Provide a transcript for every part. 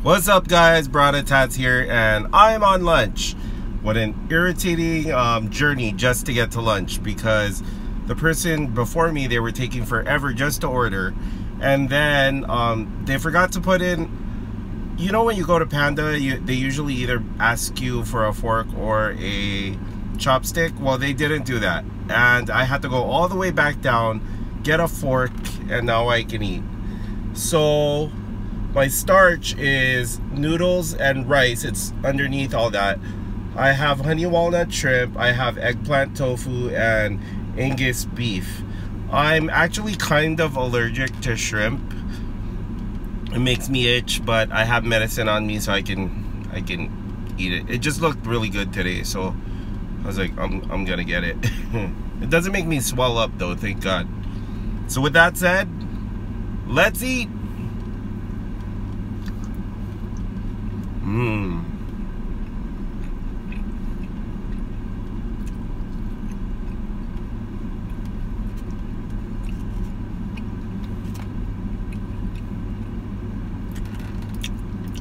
What's up, guys? Brada Tats here, and I'm on lunch. What an irritating journey just to get to lunch, because the person before me, they were taking forever just to order, and then they forgot to put in, you know, when you go to Panda, they usually either ask you for a fork or a chopstick. Well, they didn't do that, and I had to go all the way back down, get a fork, and now I can eat. So my starch is noodles and rice. It's underneath all that. I have honey walnut shrimp, I have eggplant tofu, and Angus beef. I'm actually kind of allergic to shrimp. It makes me itch, but I have medicine on me, so I can eat it. It just looked really good today, so I was like, I'm gonna get it. It doesn't make me swell up though, thank God. So with that said, let's eat.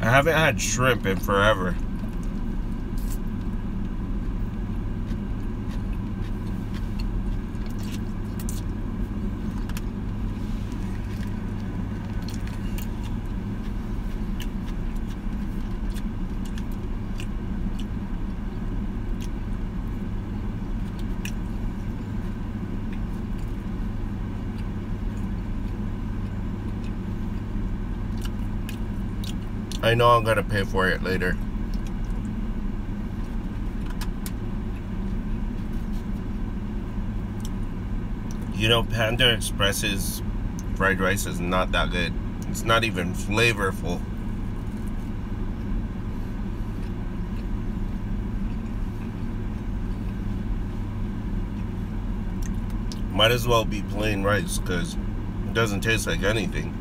I haven't had shrimp in forever. I know I'm gonna pay for it later. You know, Panda Express's fried rice is not that good. It's not even flavorful. Might as well be plain rice, because it doesn't taste like anything.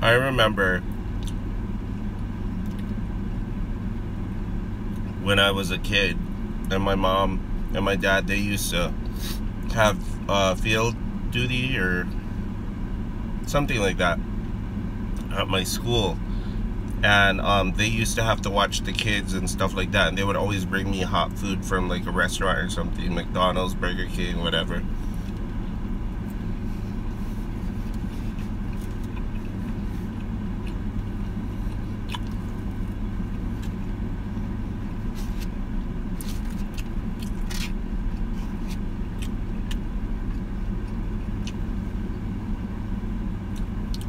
I remember when I was a kid, and my mom and my dad, they used to have field duty or something like that at my school, and they used to have to watch the kids and stuff like that, and they would always bring me hot food from like a restaurant or something, McDonald's, Burger King, whatever.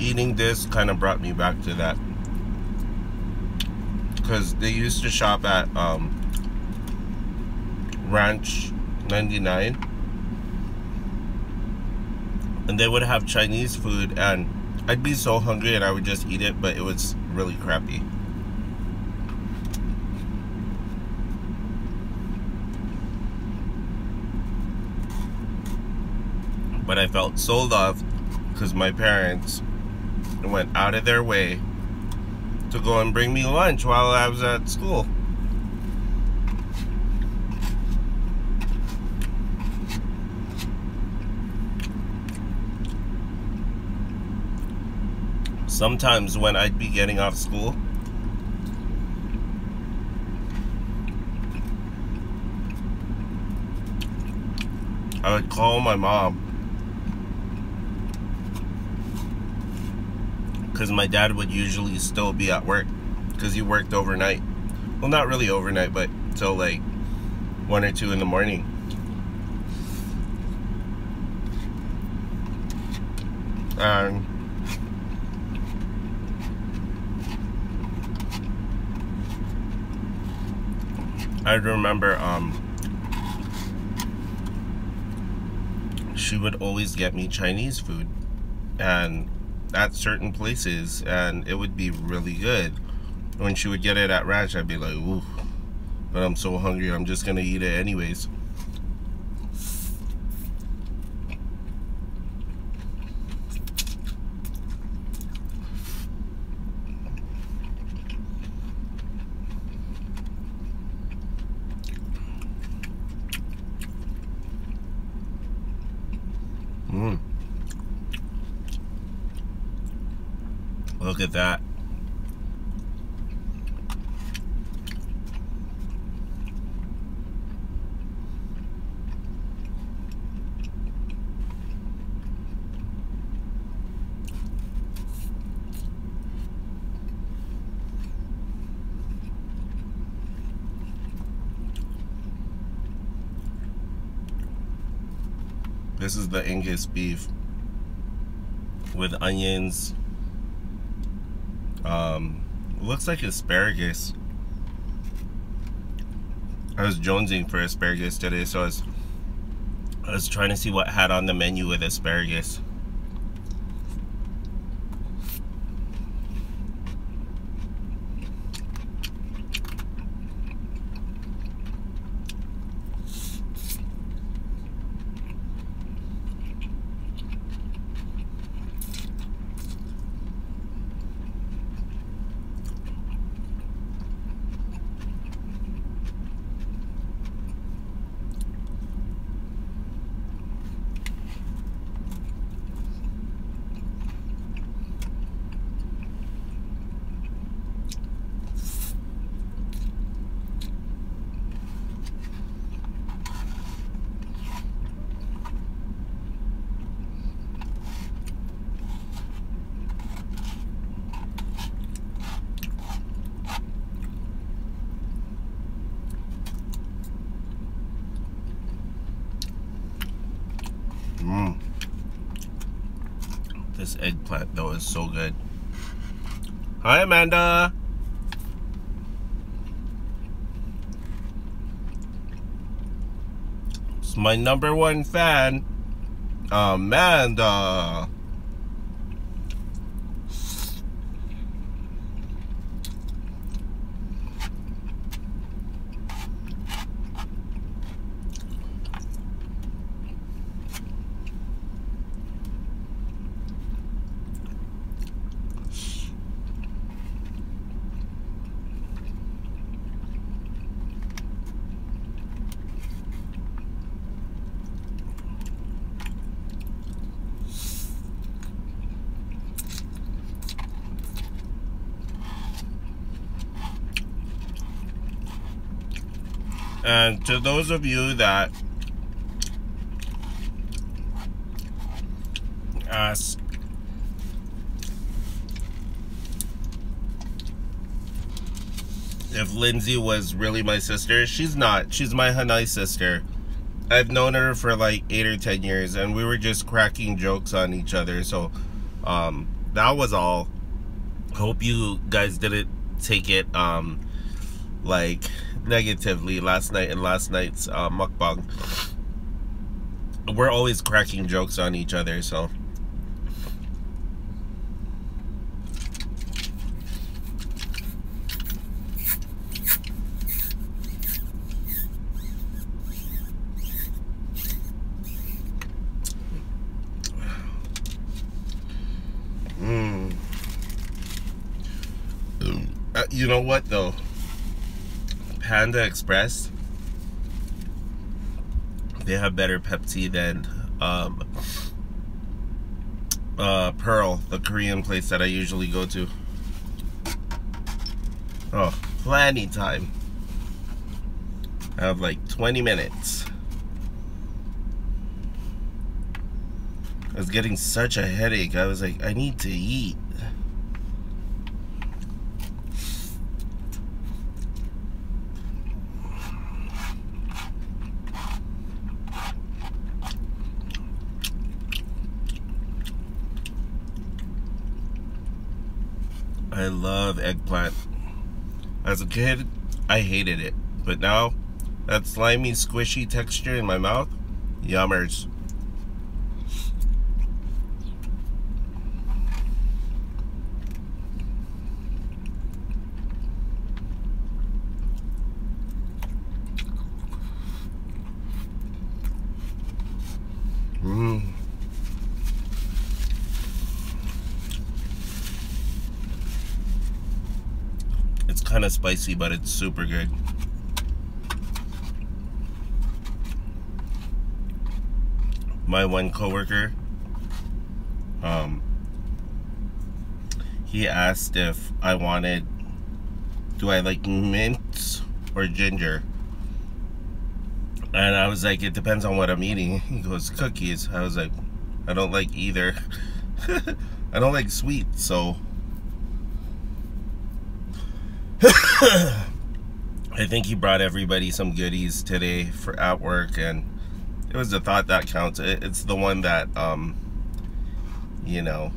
Eating this kind of brought me back to that, because they used to shop at Ranch 99, and they would have Chinese food, and I'd be so hungry and I would just eat it, but it was really crappy. But I felt so loved because my parents went out of their way to go and bring me lunch while I was at school. Sometimes when I'd be getting off school, I would call my mom, because my dad would usually still be at work, because he worked overnight. Well, not really overnight, but till like 1 or 2 in the morning. And I remember she would always get me Chinese food, and at certain places, and it would be really good. When she would get it at Ranch, I'd be like, ooh, but I'm so hungry, I'm just gonna eat it anyways. Look at that. This is the Angus beef with onions. Looks like asparagus. I was jonesing for asparagus today, so I was trying to see what had on the menu with asparagus. This eggplant though is so good. Hi, Amanda. It's my #1 fan, Amanda. And to those of you that ask if Lindsay was really my sister, she's not. She's my Hanai sister. I've known her for like 8 or 10 years, and we were just cracking jokes on each other. So that was all. Hope you guys didn't take it like negatively last night and last night's mukbang. We're always cracking jokes on each other, so you know what though? Panda Express, they have better Pepsi than Pearl, the Korean place that I usually go to. Oh, plenty time. I have like 20 minutes. I was getting such a headache. I was like, I need to eat. I love eggplant. As a kid, I hated it. But now, that slimy, squishy texture in my mouth, yummers. kind of spicy, but it's super good. My one coworker, he asked if I wanted, do I like mint or ginger? And I was like, it depends on what I'm eating. He goes, cookies. I was like, I don't like either. I don't like sweet, so I think he brought everybody some goodies today for at work, and it was the thought that counts. It's the one that you know,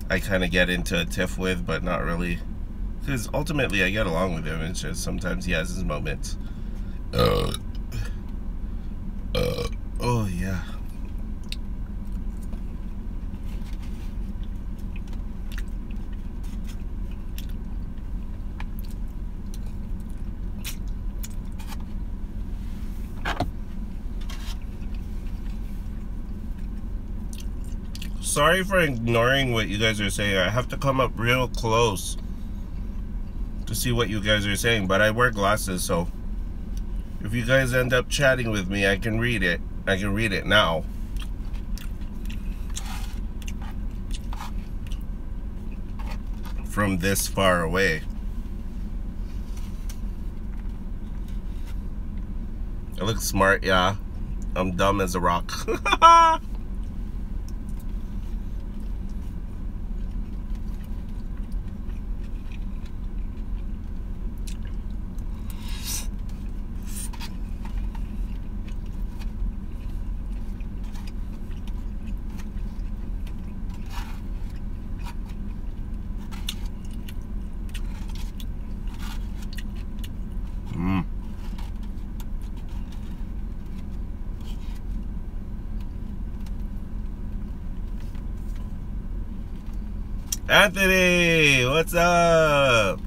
I kind of get into a tiff with, but not really, because ultimately I get along with him. It's just sometimes he has his moments. Oh yeah. Sorry for ignoring what you guys are saying. I have to come up real close to see what you guys are saying, but I wear glasses, so if you guys end up chatting with me, I can read it. I can read it now. From this far away. I look smart, yeah. I'm dumb as a rock. Anthony, what's up?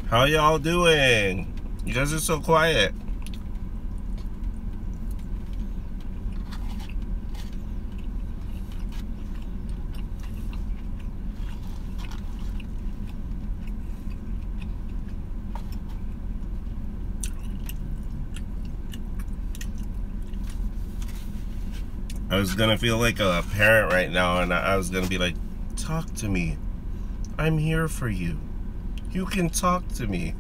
How y'all doing? You guys are so quiet. I was gonna feel like a parent right now, and I was gonna be like, talk to me. I'm here for you. You can talk to me.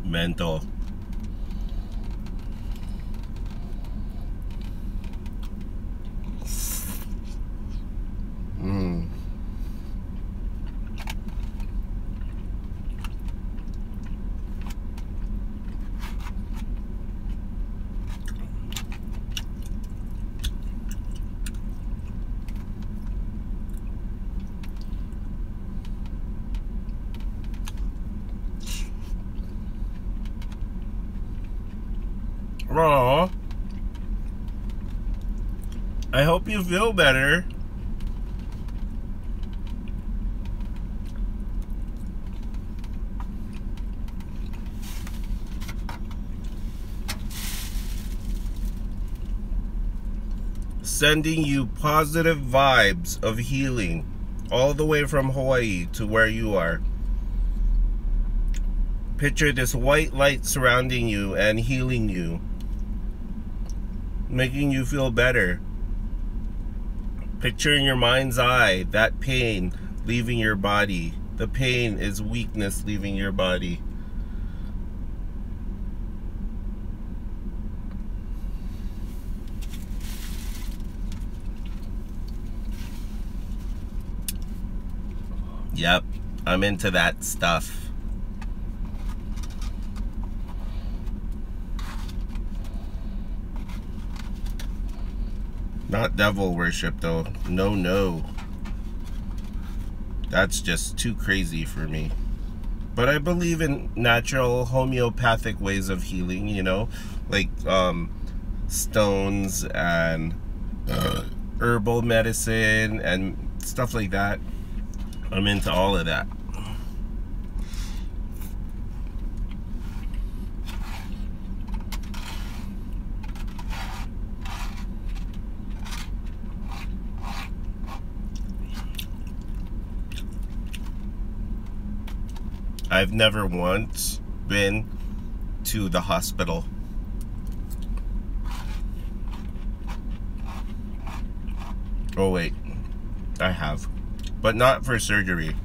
Mental. Aw. I hope you feel better. Sending you positive vibes of healing all the way from Hawaii to where you are. Picture this white light surrounding you and healing you, making you feel better. Picture in your mind's eye that pain leaving your body. The pain is weakness leaving your body. Yep, I'm into that stuff. Not devil worship though. No, no. That's just too crazy for me. But I believe in natural homeopathic ways of healing, you know, like stones and herbal medicine and stuff like that. I'm into all of that. I've never once been to the hospital. Oh wait, I have, but not for surgery.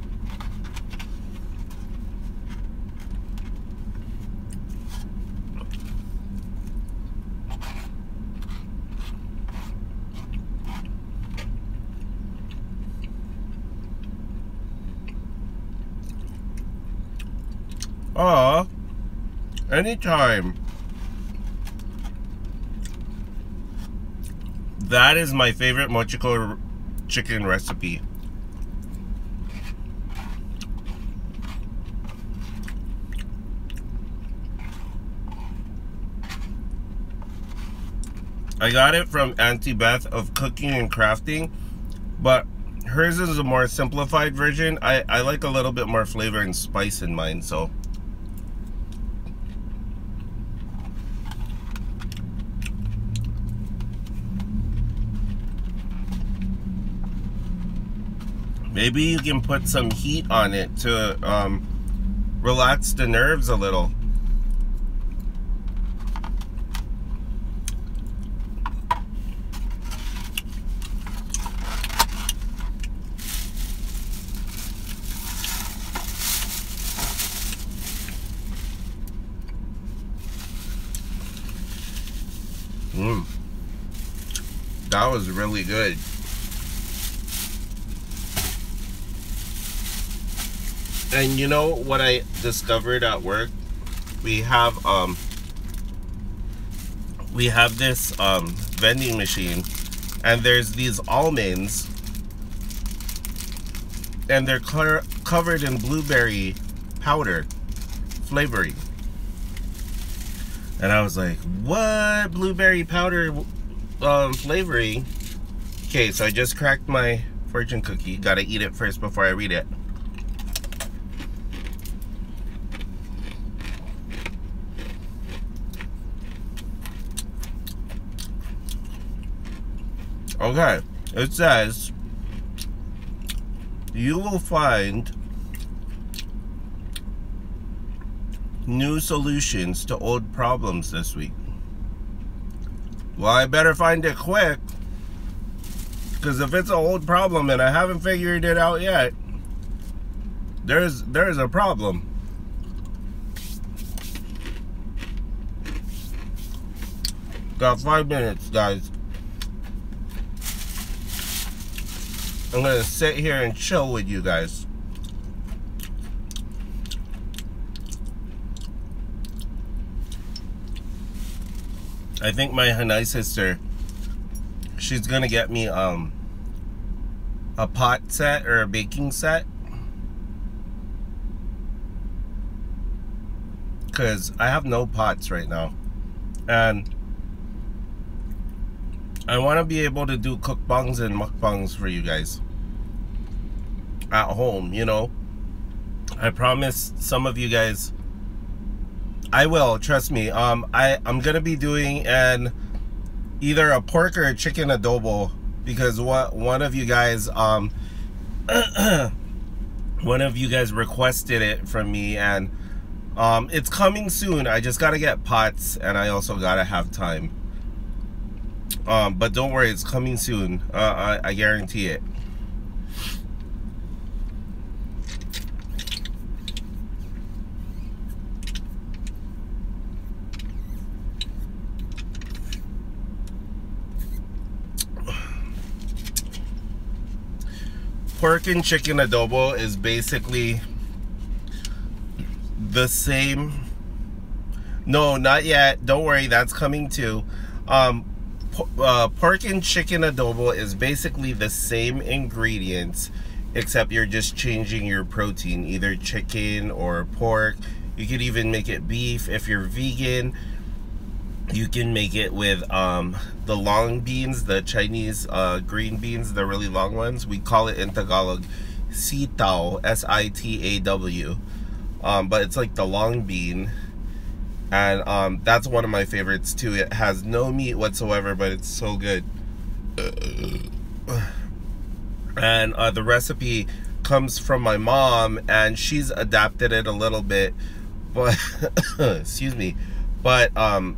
Anytime. That is my favorite mochiko chicken recipe. I got it from Auntie Beth of Cooking and Crafting, but hers is a more simplified version. I like a little bit more flavor and spice in mine, so. Maybe you can put some heat on it to relax the nerves a little. That was really good. And you know what I discovered at work? We have this vending machine, and there's these almonds, and they're covered in blueberry powder flavoring. And I was like, what? Blueberry powder flavoring? Okay, so I just cracked my fortune cookie. Gotta eat it first before I read it. Okay, it says you will find new solutions to old problems this week. Well, I better find it quick, because if it's an old problem and I haven't figured it out yet, there's a problem. Got 5 minutes, guys. I'm gonna sit here and chill with you guys. I think my Hanai sister, she's gonna get me a pot set or a baking set, because I have no pots right now, and I want to be able to do cookbangs and mukbangs for you guys at home, you know. I promise some of you guys I will, trust me. I'm gonna be doing either a pork or a chicken adobo, because one of you guys one of you guys requested it from me, and it's coming soon. I just gotta get pots, and I also gotta have time. But don't worry, it's coming soon. I guarantee it. Pork and chicken adobo is basically the same. No, not yet. Don't worry, that's coming too. Pork and chicken adobo is basically the same ingredients, except you're just changing your protein, either chicken or pork. You could even make it beef if you're vegan. You can make it with the long beans, the Chinese green beans, the really long ones. We call it in Tagalog sitaw, S-I-T-A-W. But it's like the long bean. And that's one of my favorites too. It has no meat whatsoever, but it's so good. And the recipe comes from my mom, and she's adapted it a little bit, but excuse me, but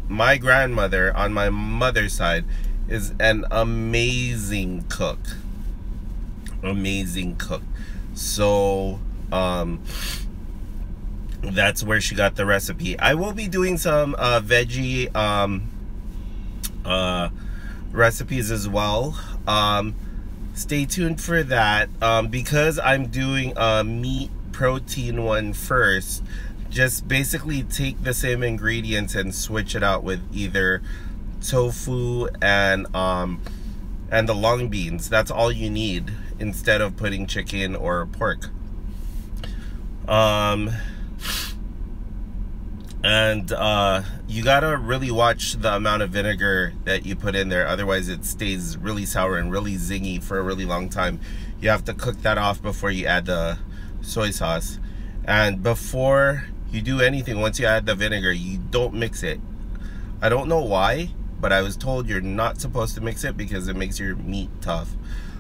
my grandmother on my mother's side is an amazing cook. So that's where she got the recipe. I will be doing some veggie recipes as well. Stay tuned for that. Because I'm doing a meat protein one first, just basically take the same ingredients and switch it out with either tofu and the long beans. That's all you need, instead of putting chicken or pork. And you gotta really watch the amount of vinegar that you put in there, otherwise it stays really sour and really zingy for a really long time. You have to cook that off before you add the soy sauce. And before you do anything, once you add the vinegar, you don't mix it. I don't know why, but I was told you're not supposed to mix it because it makes your meat tough.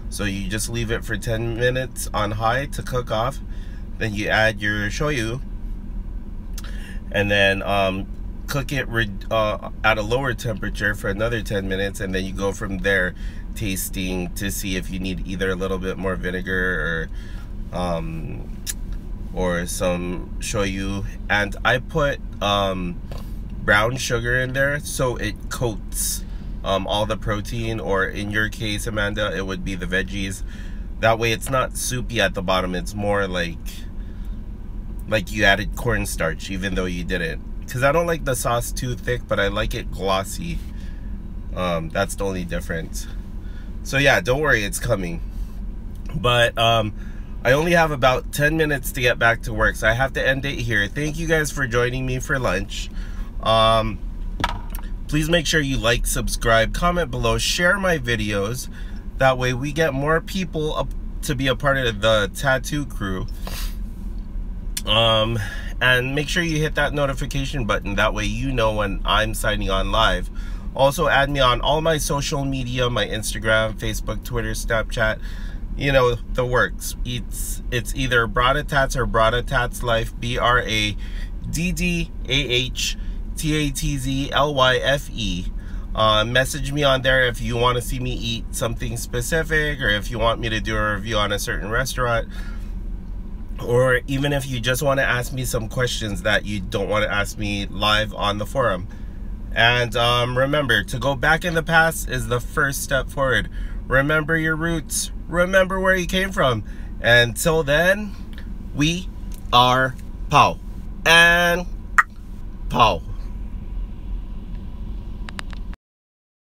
So you just leave it for 10 minutes on high to cook off. Then you add your shoyu, and then cook it at a lower temperature for another 10 minutes, and then you go from there, tasting to see if you need either a little bit more vinegar or some shoyu. And I put brown sugar in there so it coats all the protein, or in your case, Amanda, it would be the veggies. That way it's not soupy at the bottom, it's more like you added cornstarch even though you didn't. Because I don't like the sauce too thick, but I like it glossy. That's the only difference. So yeah, don't worry, it's coming. But I only have about 10 minutes to get back to work, so I have to end it here. Thank you guys for joining me for lunch. Please make sure you like, subscribe, comment below, share my videos. That way we get more people up to be a part of the tattoo crew. And make sure you hit that notification button. That way you know when I'm signing on live. Also add me on all my social media, my Instagram, Facebook, Twitter, Snapchat. You know, the works. It's either Brada Tats or Brada Tats Life, BRADDAHTATZLYFE. Message me on there if you want to see me eat something specific, or if you want me to do a review on a certain restaurant, or even if you just want to ask me some questions that you don't want to ask me live on the forum. And remember, to go back in the past is the first step forward. Remember your roots. Remember where you came from. Until then, we are Pow and Pow.